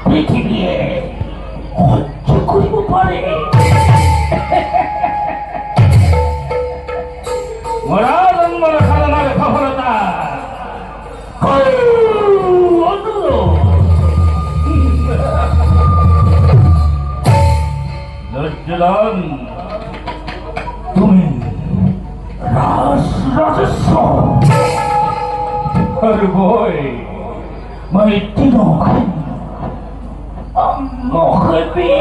পৃথিবী সহ্য কৰিব পাৰে মৰা জন্মৰ সাধনাৰ সফলতা লজ্জলন তুমি রাজেশ্বৰ আৰু মই তিনিখন মহবী